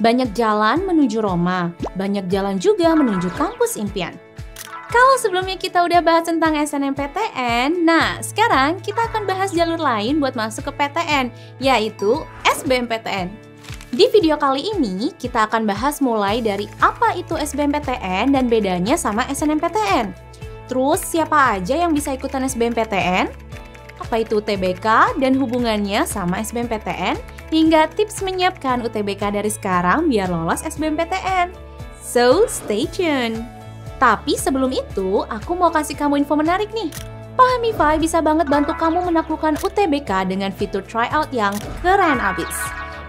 Banyak jalan menuju Roma, banyak jalan juga menuju kampus impian. Kalau sebelumnya kita udah bahas tentang SNMPTN, nah sekarang kita akan bahas jalur lain buat masuk ke PTN, yaitu SBMPTN. Di video kali ini, kita akan bahas mulai dari apa itu SBMPTN dan bedanya sama SNMPTN. Terus, siapa aja yang bisa ikutan SBMPTN? Apa itu UTBK dan hubungannya sama SBMPTN? Hingga tips menyiapkan UTBK dari sekarang biar lolos SBMPTN. So, stay tuned! Tapi sebelum itu, aku mau kasih kamu info menarik nih. Pahamify bisa banget bantu kamu menaklukkan UTBK dengan fitur tryout yang keren abis.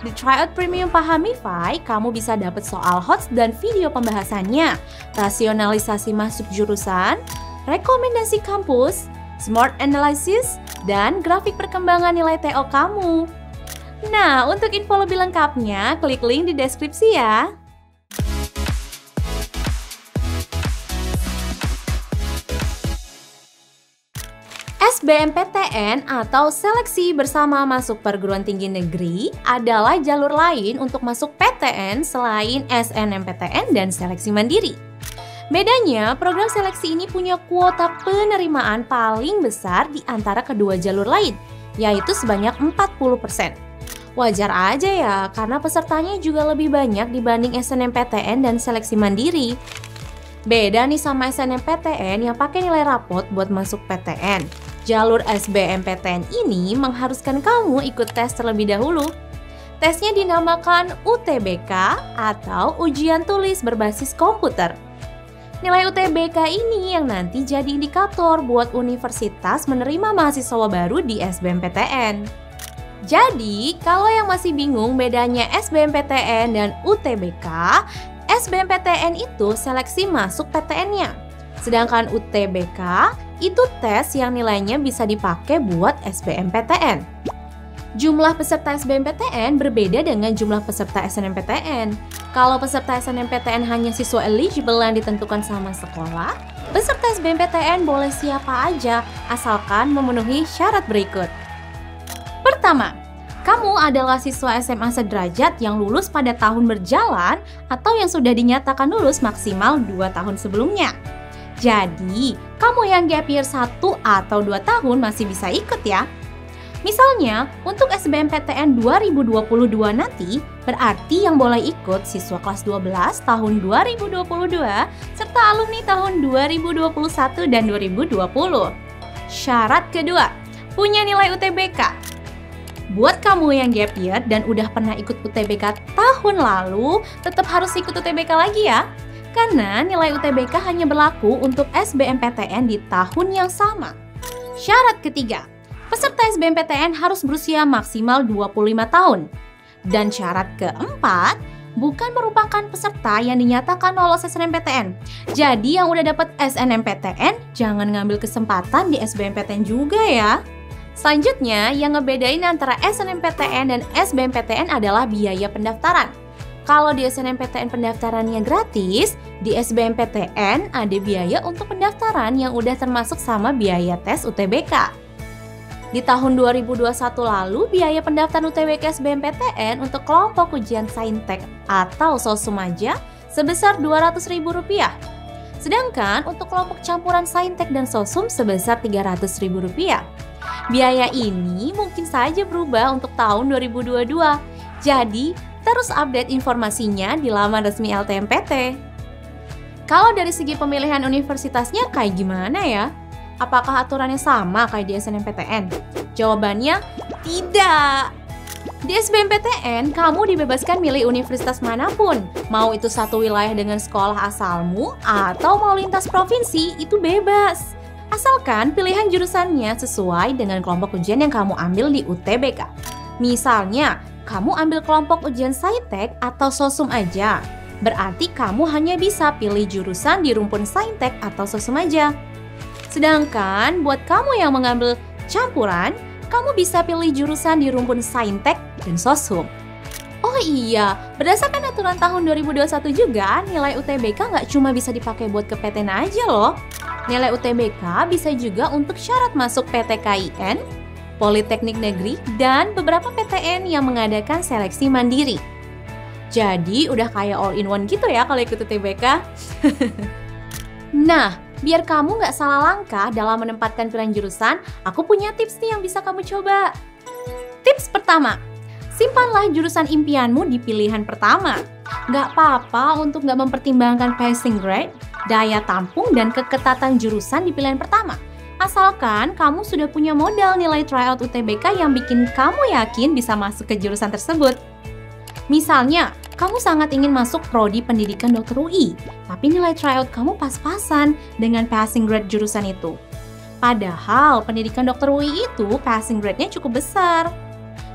Di tryout premium Pahamify, kamu bisa dapat soal HOTS dan video pembahasannya, rasionalisasi masuk jurusan, rekomendasi kampus, smart analysis, dan grafik perkembangan nilai TO kamu. Nah, untuk info lebih lengkapnya, klik link di deskripsi ya. SBMPTN atau Seleksi Bersama Masuk Perguruan Tinggi Negeri adalah jalur lain untuk masuk PTN selain SNMPTN dan Seleksi Mandiri. Bedanya, program seleksi ini punya kuota penerimaan paling besar di antara kedua jalur lain, yaitu sebanyak 40%. Wajar aja ya, karena pesertanya juga lebih banyak dibanding SNMPTN dan Seleksi Mandiri. Beda nih sama SNMPTN yang pakai nilai rapot buat masuk PTN. Jalur SBMPTN ini mengharuskan kamu ikut tes terlebih dahulu. Tesnya dinamakan UTBK atau Ujian Tulis Berbasis Komputer. Nilai UTBK ini yang nanti jadi indikator buat universitas menerima mahasiswa baru di SBMPTN. Jadi, kalau yang masih bingung bedanya SBMPTN dan UTBK, SBMPTN itu seleksi masuk PTN-nya. Sedangkan UTBK itu tes yang nilainya bisa dipakai buat SBMPTN. Jumlah peserta SBMPTN berbeda dengan jumlah peserta SNMPTN. Kalau peserta SNMPTN hanya siswa eligible yang ditentukan sama sekolah, peserta SBMPTN boleh siapa aja asalkan memenuhi syarat berikut. Pertama, kamu adalah siswa SMA sederajat yang lulus pada tahun berjalan atau yang sudah dinyatakan lulus maksimal 2 tahun sebelumnya. Jadi, kamu yang gap year 1 atau 2 tahun masih bisa ikut ya. Misalnya, untuk SBMPTN 2022 nanti, berarti yang boleh ikut siswa kelas 12 tahun 2022 serta alumni tahun 2021 dan 2020. Syarat kedua, punya nilai UTBK. Buat kamu yang gap year dan udah pernah ikut UTBK tahun lalu, tetap harus ikut UTBK lagi ya. Karena nilai UTBK hanya berlaku untuk SBMPTN di tahun yang sama. Syarat ketiga, peserta SBMPTN harus berusia maksimal 25 tahun. Dan syarat keempat, bukan merupakan peserta yang dinyatakan lolos SNMPTN. Jadi yang udah dapat SNMPTN, jangan ngambil kesempatan di SBMPTN juga ya. Selanjutnya, yang ngebedain antara SNMPTN dan SBMPTN adalah biaya pendaftaran. Kalau di SNMPTN pendaftarannya gratis, di SBMPTN ada biaya untuk pendaftaran yang udah termasuk sama biaya tes UTBK. Di tahun 2021 lalu, biaya pendaftaran UTBK SBMPTN untuk kelompok ujian Saintek atau Sosum aja sebesar Rp200.000. Sedangkan untuk kelompok campuran Saintek dan Sosum sebesar Rp300.000. Biaya ini mungkin saja berubah untuk tahun 2022. Jadi, terus update informasinya di laman resmi LTMPT. Kalau dari segi pemilihan universitasnya kayak gimana ya? Apakah aturannya sama kayak di SNMPTN? Jawabannya tidak. Di SBMPTN, kamu dibebaskan milih universitas manapun. Mau itu satu wilayah dengan sekolah asalmu atau mau lintas provinsi, itu bebas. Asalkan pilihan jurusannya sesuai dengan kelompok ujian yang kamu ambil di UTBK. Misalnya, kamu ambil kelompok ujian Saintek atau Sosum aja. Berarti kamu hanya bisa pilih jurusan di rumpun Saintek atau Sosum aja. Sedangkan buat kamu yang mengambil campuran, kamu bisa pilih jurusan di rumpun Saintek dan Sosum. Oh iya, berdasarkan aturan tahun 2021 juga, nilai UTBK nggak cuma bisa dipakai buat ke PTN aja loh. Nilai UTBK bisa juga untuk syarat masuk PTKIN, Politeknik Negeri, dan beberapa PTN yang mengadakan seleksi mandiri. Jadi udah kayak all in one gitu ya kalau ikut UTBK. Nah, biar kamu nggak salah langkah dalam menempatkan pilihan jurusan, aku punya tips nih yang bisa kamu coba. Tips pertama, simpanlah jurusan impianmu di pilihan pertama. Nggak apa-apa untuk nggak mempertimbangkan passing grade, daya tampung, dan keketatan jurusan di pilihan pertama. Asalkan kamu sudah punya modal nilai tryout UTBK yang bikin kamu yakin bisa masuk ke jurusan tersebut. Misalnya, kamu sangat ingin masuk prodi pendidikan dokter UI, tapi nilai tryout kamu pas-pasan dengan passing grade jurusan itu. Padahal pendidikan dokter UI itu passing grade-nya cukup besar.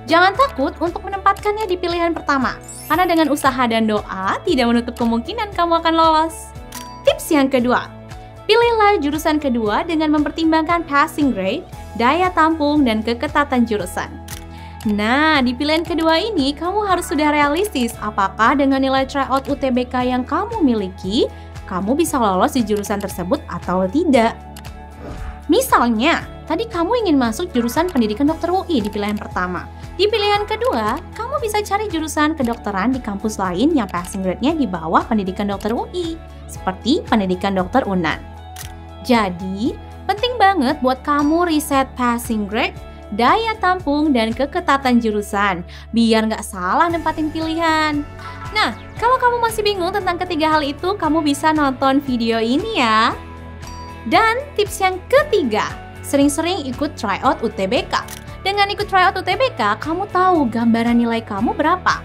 Jangan takut untuk menempatkannya di pilihan pertama, karena dengan usaha dan doa tidak menutup kemungkinan kamu akan lolos. Tips yang kedua, pilihlah jurusan kedua dengan mempertimbangkan passing grade, daya tampung, dan keketatan jurusan. Nah, di pilihan kedua ini kamu harus sudah realistis apakah dengan nilai tryout UTBK yang kamu miliki, kamu bisa lolos di jurusan tersebut atau tidak. Misalnya, tadi kamu ingin masuk jurusan pendidikan dokter UI di pilihan pertama. Di pilihan kedua, kamu bisa cari jurusan kedokteran di kampus lain yang passing grade-nya di bawah pendidikan dokter UI, seperti pendidikan dokter UNAN. Jadi, penting banget buat kamu riset passing grade, daya tampung, dan keketatan jurusan, biar nggak salah nempatin pilihan. Nah, kalau kamu masih bingung tentang ketiga hal itu, kamu bisa nonton video ini ya. Dan tips yang ketiga, sering-sering ikut tryout UTBK. Dengan ikut tryout UTBK, kamu tahu gambaran nilai kamu berapa.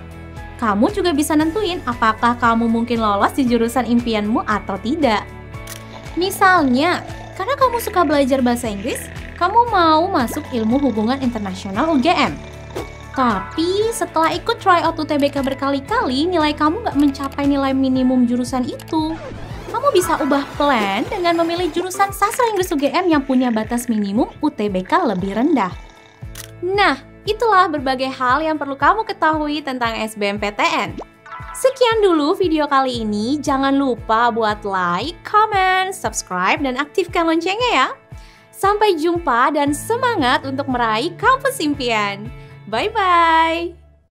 Kamu juga bisa nentuin apakah kamu mungkin lolos di jurusan impianmu atau tidak. Misalnya, karena kamu suka belajar bahasa Inggris, kamu mau masuk ilmu hubungan internasional UGM. Tapi setelah ikut tryout UTBK berkali-kali, nilai kamu nggak mencapai nilai minimum jurusan itu. Kamu bisa ubah plan dengan memilih jurusan sastra Inggris UGM yang punya batas minimum UTBK lebih rendah. Nah, itulah berbagai hal yang perlu kamu ketahui tentang SBMPTN. Sekian dulu video kali ini. Jangan lupa buat like, comment, subscribe, dan aktifkan loncengnya ya. Sampai jumpa dan semangat untuk meraih kampus impian. Bye-bye!